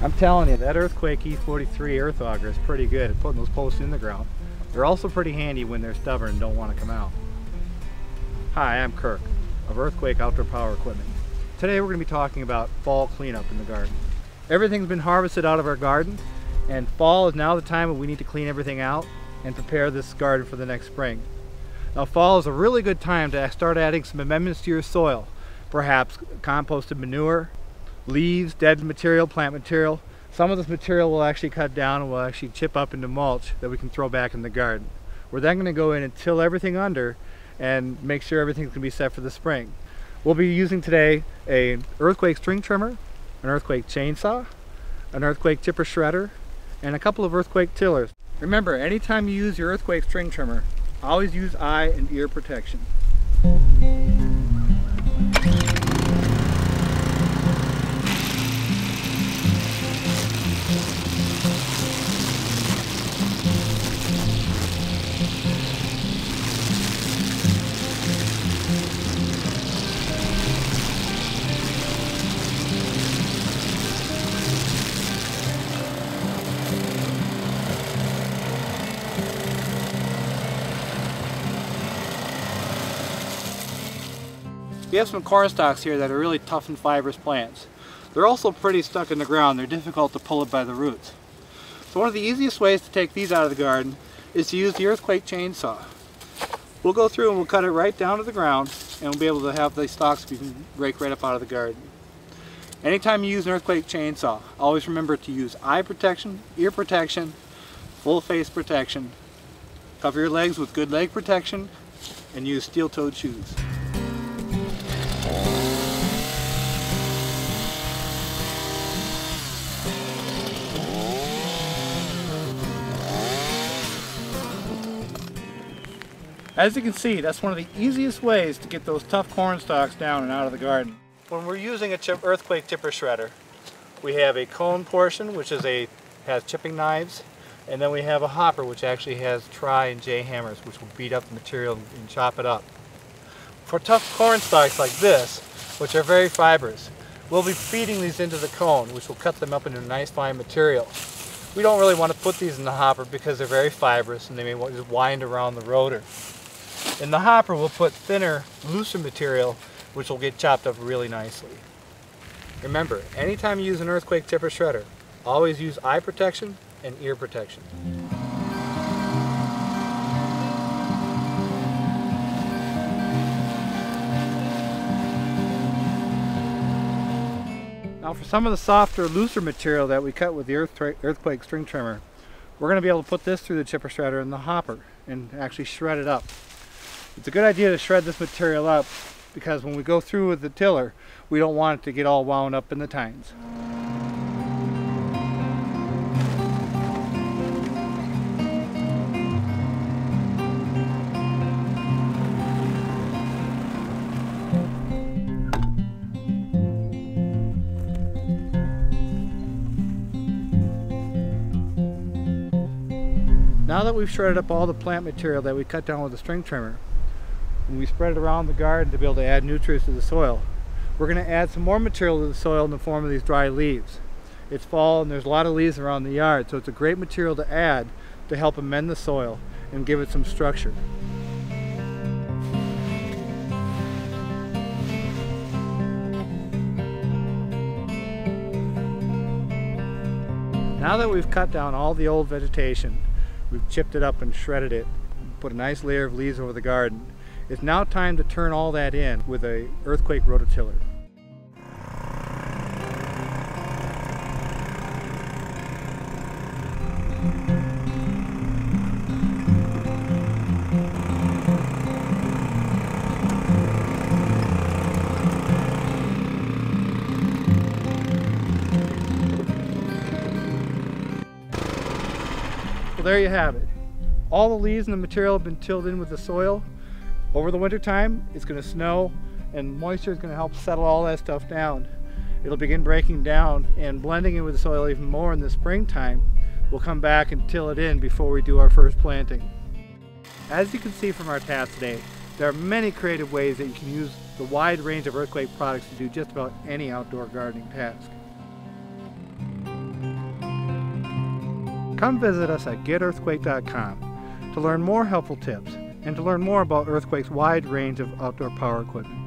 I'm telling you, that Earthquake E43 earth auger is pretty good at putting those posts in the ground. They're also pretty handy when they're stubborn and don't want to come out. Hi, I'm Kirk of Earthquake Outdoor Power Equipment. Today we're going to be talking about fall cleanup in the garden. Everything's been harvested out of our garden, and fall is now the time when we need to clean everything out and prepare this garden for the next spring. Now, fall is a really good time to start adding some amendments to your soil. Perhaps composted manure, leaves, dead material, plant material. Some of this material will actually cut down and will actually chip up into mulch that we can throw back in the garden. We're then going to go in and till everything under and make sure everything's going to be set for the spring. We'll be using today an Earthquake string trimmer, an Earthquake chainsaw, an Earthquake chipper shredder, and a couple of Earthquake tillers. Remember, anytime you use your Earthquake string trimmer, always use eye and ear protection. We have some corn stalks here that are really tough and fibrous plants. They're also pretty stuck in the ground. They're difficult to pull up by the roots. So one of the easiest ways to take these out of the garden is to use the Earthquake chainsaw. We'll go through and we'll cut it right down to the ground, and we'll be able to have the stalks we can rake right up out of the garden. Anytime you use an Earthquake chainsaw, always remember to use eye protection, ear protection, full face protection. Cover your legs with good leg protection, and use steel-toed shoes. As you can see, that's one of the easiest ways to get those tough corn stalks down and out of the garden. When we're using a Earthquake chipper shredder, we have a cone portion, which has chipping knives, and then we have a hopper, which actually has tri and J hammers, which will beat up the material and chop it up. For tough corn stalks like this, which are very fibrous, we'll be feeding these into the cone, which will cut them up into nice fine material. We don't really want to put these in the hopper because they're very fibrous and they may just wind around the rotor. In the hopper, we'll put thinner, looser material, which will get chopped up really nicely. Remember, anytime you use an Earthquake chipper shredder, always use eye protection and ear protection. Now, for some of the softer, looser material that we cut with the Earthquake string trimmer, we're going to be able to put this through the chipper shredder in the hopper and actually shred it up. It's a good idea to shred this material up because when we go through with the tiller, we don't want it to get all wound up in the tines. Now that we've shredded up all the plant material that we cut down with the string trimmer, and we spread it around the garden to be able to add nutrients to the soil, we're going to add some more material to the soil in the form of these dry leaves. It's fall and there's a lot of leaves around the yard, so it's a great material to add to help amend the soil and give it some structure. Now that we've cut down all the old vegetation, we've chipped it up and shredded it, put a nice layer of leaves over the garden, it's now time to turn all that in with a Earthquake rototiller. Well, there you have it. All the leaves and the material have been tilled in with the soil. Over the winter time, it's going to snow and moisture is going to help settle all that stuff down. It'll begin breaking down and blending in with the soil even more in the springtime. We'll come back and till it in before we do our first planting. As you can see from our task today, there are many creative ways that you can use the wide range of Earthquake products to do just about any outdoor gardening task. Come visit us at getearthquake.com to learn more helpful tips and to learn more about Earthquake's wide range of outdoor power equipment.